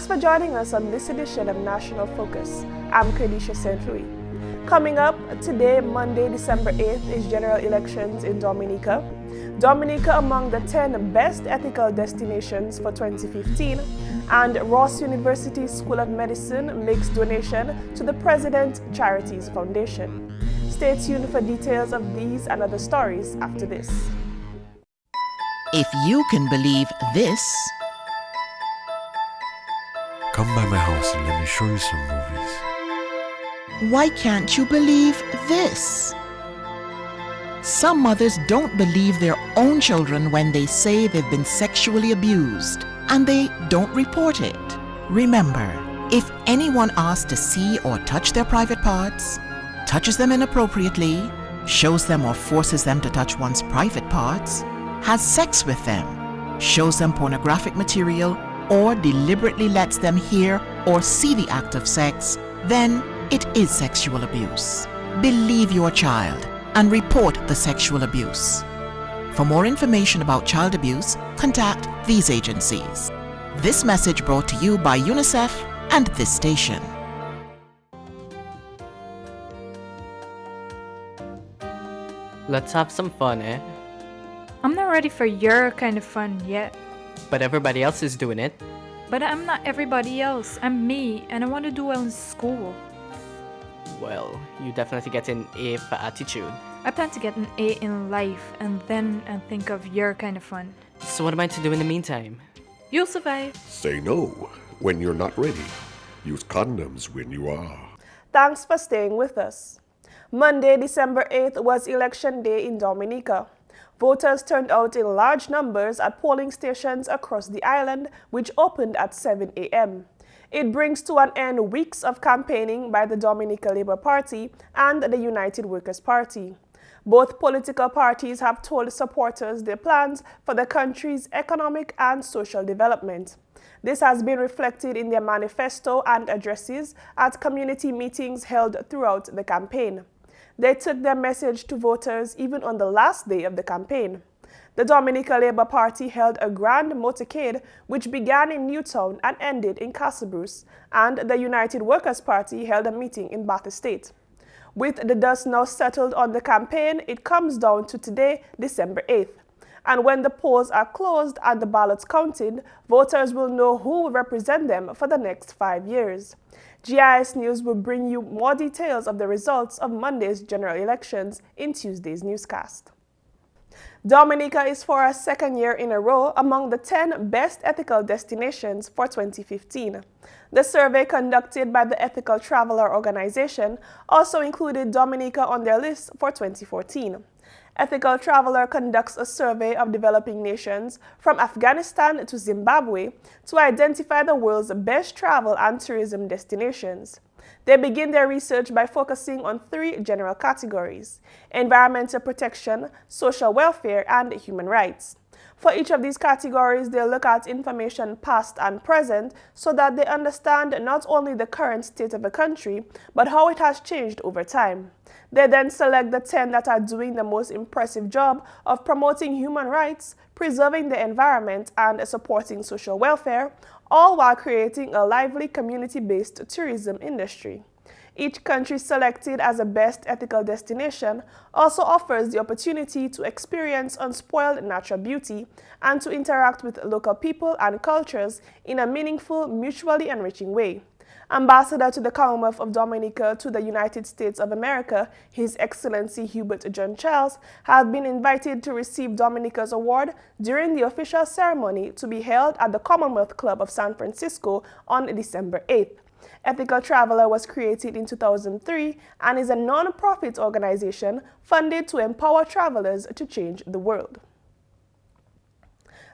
Thanks for joining us on this edition of National Focus. I'm Kerdisha St. Louis. Coming up today, Monday, December 8th, is general elections in Dominica. Dominica among the 10 best ethical destinations for 2015, and Ross University School of Medicine makes donation to the President Charities Foundation. Stay tuned for details of these and other stories after this. If you can believe this, come by my house and let me show you some movies. why can't you believe this? Some mothers don't believe their own children when they say they've been sexually abused, and they don't report it. Remember, if anyone asks to see or touch their private parts, touches them inappropriately, shows them or forces them to touch one's private parts, has sex with them, shows them pornographic material, or deliberately lets them hear or see the act of sex, then it is sexual abuse. Believe your child and report the sexual abuse. For more information about child abuse, contact these agencies. This message brought to you by UNICEF and this station. Let's have some fun, eh? I'm not ready for your kind of fun yet. But everybody else is doing it. But I'm not everybody else. I'm me, and I want to do well in school. Well, you definitely get an A for attitude. I plan to get an A in life, and then I'll think of your kind of fun. So what am I to do in the meantime? You'll survive. Say no when you're not ready. Use condoms when you are. Thanks for staying with us. Monday, December 8th was election day in Dominica. Voters turned out in large numbers at polling stations across the island, which opened at 7 a.m. It brings to an end weeks of campaigning by the Dominica Labour Party and the United Workers' Party. Both political parties have told supporters their plans for the country's economic and social development. This has been reflected in their manifesto and addresses at community meetings held throughout the campaign. They took their message to voters even on the last day of the campaign. The Dominica Labour Party held a grand motorcade which began in Newtown and ended in Castlebruce, and the United Workers' Party held a meeting in Bath Estate. With the dust now settled on the campaign, it comes down to today, December 8th. And when the polls are closed and the ballots counted, voters will know who will represent them for the next 5 years. GIS News will bring you more details of the results of Monday's general elections in Tuesday's newscast. Dominica is for a second year in a row among the 10 best ethical destinations for 2015. The survey conducted by the Ethical Traveler organization also included Dominica on their list for 2014. Ethical Traveler conducts a survey of developing nations from Afghanistan to Zimbabwe to identify the world's best travel and tourism destinations. They begin their research by focusing on 3 general categories: environmental protection, social welfare, and human rights. For each of these categories, they look at information past and present so that they understand not only the current state of a country, but how it has changed over time. They then select the 10 that are doing the most impressive job of promoting human rights, preserving the environment, and supporting social welfare, all while creating a lively community-based tourism industry. Each country selected as a best ethical destination also offers the opportunity to experience unspoiled natural beauty and to interact with local people and cultures in a meaningful, mutually enriching way. Ambassador to the Commonwealth of Dominica to the United States of America, His Excellency Hubert John Charles, has been invited to receive Dominica's award during the official ceremony to be held at the Commonwealth Club of San Francisco on December 8th. Ethical Traveler was created in 2003 and is a non-profit organization funded to empower travelers to change the world.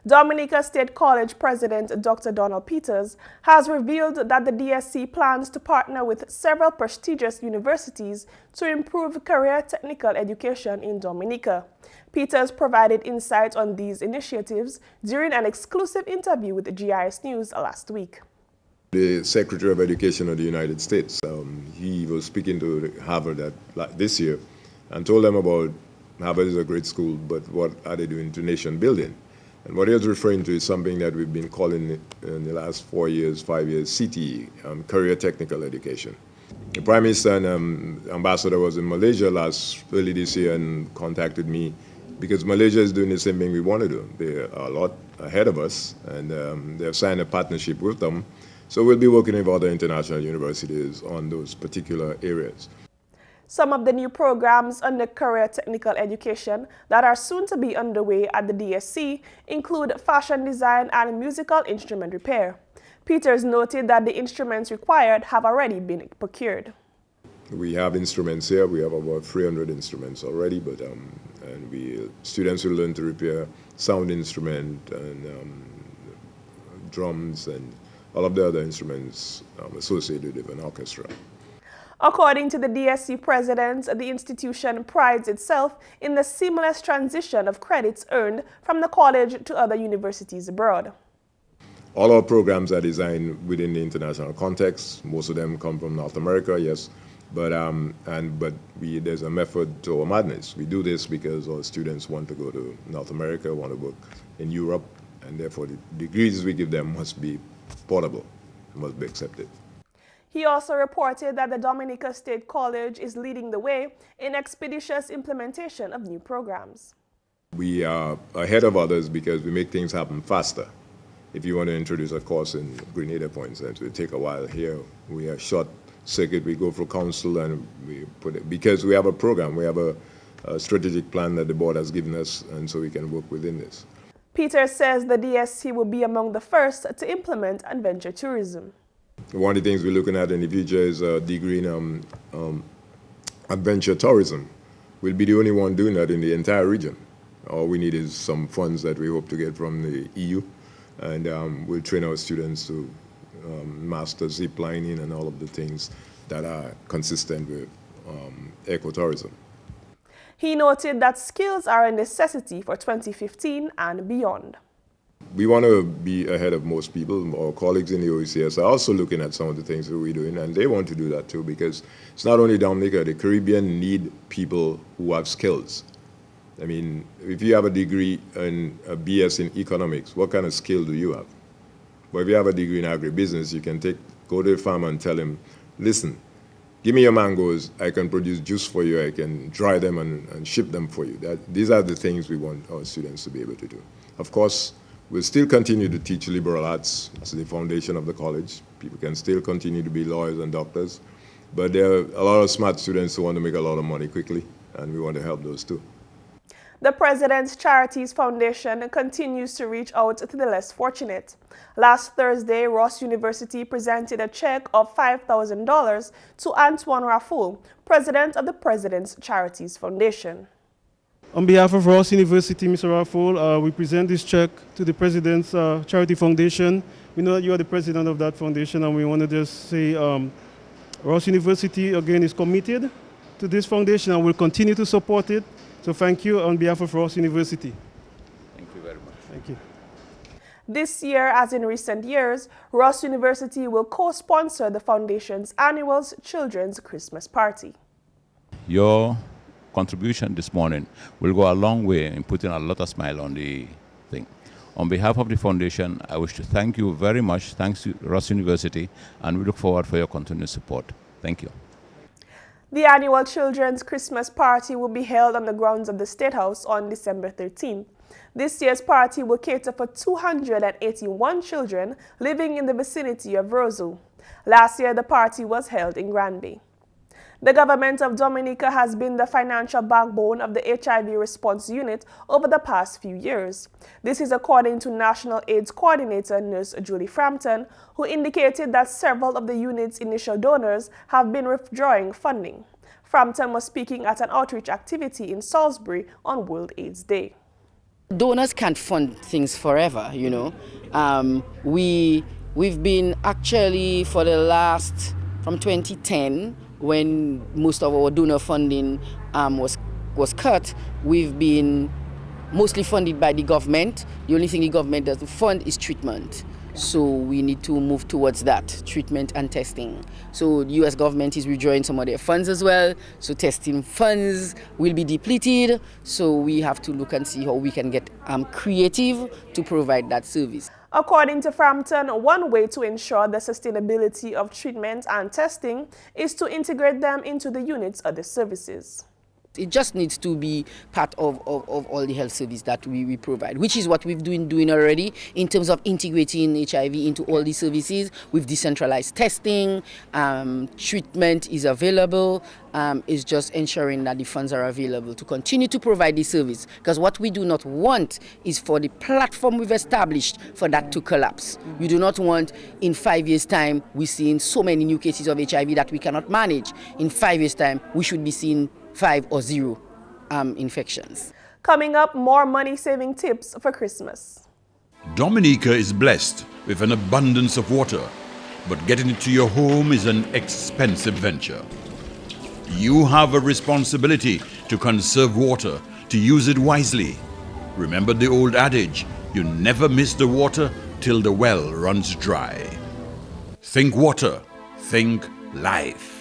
Dominica State College President Dr. Donald Peters has revealed that the DSC plans to partner with several prestigious universities to improve career technical education in Dominica. Peters provided insight on these initiatives during an exclusive interview with GIS News last week. The Secretary of Education of the United States, he was speaking to Harvard this year and told them about Harvard is a great school, but what are they doing to nation building? And what he was referring to is something that we've been calling in the last 4 years, 5 years, CTE, Career Technical Education. The Prime Minister and Ambassador was in Malaysia early this year and contacted me because Malaysia is doing the same thing we want to do. They are a lot ahead of us, and they've signed a partnership with them. So we'll be working with other international universities on those particular areas. Some of the new programs under Career Technical Education that are soon to be underway at the DSC include fashion design and musical instrument repair. Peters noted that the instruments required have already been procured. We have instruments here. We have about 300 instruments already, but students will learn to repair sound instrument and drums and all of the other instruments associated with an orchestra. According to the DSC president, the institution prides itself in the seamless transition of credits earned from the college to other universities abroad. All our programs are designed within the international context. Most of them come from North America, yes, but there's a method to our madness. We do this because our students want to go to North America, want to work in Europe, and therefore the degrees we give them must be portable, must be accepted. He also reported that the Dominica State College is leading the way in expeditious implementation of new programs. We are ahead of others because we make things happen faster. If you want to introduce a course in Grenada, for instance, it will take a while. Here, we are short circuit. We go through council and we put it, because we have a program, we have a strategic plan that the board has given us, and so we can work within this. Peters says the DSC will be among the first to implement adventure tourism. One of the things we're looking at in the future is a degree in adventure tourism. We'll be the only one doing that in the entire region. All we need is some funds that we hope to get from the EU, and we'll train our students to master zip lining and all of the things that are consistent with ecotourism. He noted that skills are a necessity for 2015 and beyond. We want to be ahead of most people. Our colleagues in the OECS are also looking at some of the things that we're doing, and they want to do that too, because it's not only Dominica, the Caribbean need people who have skills. I mean, if you have a degree in a BS in economics, what kind of skill do you have? But if you have a degree in agribusiness, you can go to the farmer and tell him, listen, give me your mangoes, I can produce juice for you, I can dry them and ship them for you. These are the things we want our students to be able to do. Of course, we'll still continue to teach liberal arts. It's the foundation of the college. People can still continue to be lawyers and doctors. But there are a lot of smart students who want to make a lot of money quickly, and we want to help those too. The President's Charities Foundation continues to reach out to the less fortunate. Last Thursday, Ross University presented a check of $5,000 to Antoine Rafoul, president of the President's Charities Foundation. On behalf of Ross University, Mr. Rafoul, we present this check to the President's Charity Foundation. We know that you are the president of that foundation, and we want to just say Ross University, again, is committed to this foundation and will continue to support it. So thank you on behalf of Ross University. Thank you very much. Thank you. This year, as in recent years, Ross University will co-sponsor the foundation's annual Children's Christmas Party. Your contribution this morning will go a long way in putting a lot of smile on the thing. On behalf of the foundation, I wish to thank you very much. Thanks to Ross University, and we look forward for your continued support. Thank you. The annual Children's Christmas Party will be held on the grounds of the State House on December 13th. This year's party will cater for 281 children living in the vicinity of Roseau. Last year, the party was held in Granby. The government of Dominica has been the financial backbone of the HIV response unit over the past few years. This is according to National AIDS Coordinator Nurse Julie Frampton, who indicated that several of the unit's initial donors have been withdrawing funding. Frampton was speaking at an outreach activity in Salisbury on World AIDS Day. Donors can't fund things forever, you know. We've been actually for the last, from 2010, when most of our donor funding was cut, we've been mostly funded by the government. The only thing the government does to fund is treatment. So we need to move towards that, treatment and testing. So the US government is withdrawing some of their funds as well. So testing funds will be depleted. So we have to look and see how we can get creative to provide that service. According to Frampton, one way to ensure the sustainability of treatment and testing is to integrate them into the unit's other services. It just needs to be part of all the health service that we provide, which is what we've been doing already in terms of integrating HIV into all the services with decentralized testing. Treatment is available. It's just ensuring that the funds are available to continue to provide the service, because what we do not want is for the platform we've established for that to collapse. We do not want in 5 years' time we're seeing so many new cases of HIV that we cannot manage. In 5 years' time we should be seeing 5 or 0 infections. Coming up, more money-saving tips for Christmas. Dominica is blessed with an abundance of water, but getting it to your home is an expensive venture. You have a responsibility to conserve water, to use it wisely. Remember the old adage, you never miss the water till the well runs dry. Think water, think life.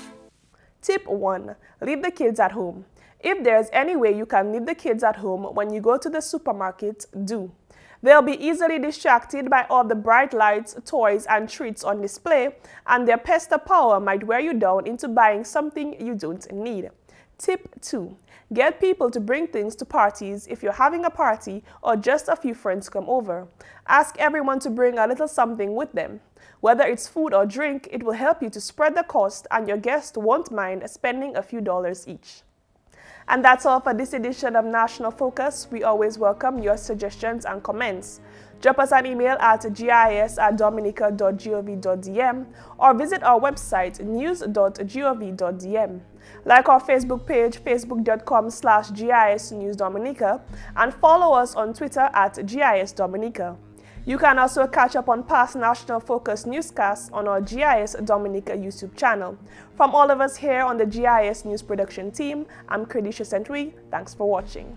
Tip 1. Leave the kids at home. If there's any way you can leave the kids at home when you go to the supermarket, do. They'll be easily distracted by all the bright lights, toys, and treats on display, and their pester power might wear you down into buying something you don't need. Tip 2. Get people to bring things to parties if you're having a party or just a few friends come over. Ask everyone to bring a little something with them. Whether it's food or drink, it will help you to spread the cost, and your guests won't mind spending a few dollars each. And that's all for this edition of National Focus. We always welcome your suggestions and comments. Drop us an email at gis@dominica.gov.dm or visit our website news.gov.dm. Like our Facebook page, facebook.com/GIS News Dominica, and follow us on Twitter at GIS Dominica. You can also catch up on past National Focus newscasts on our GIS Dominica YouTube channel. From all of us here on the GIS News Production team, I'm Kerdisha. Thanks for watching.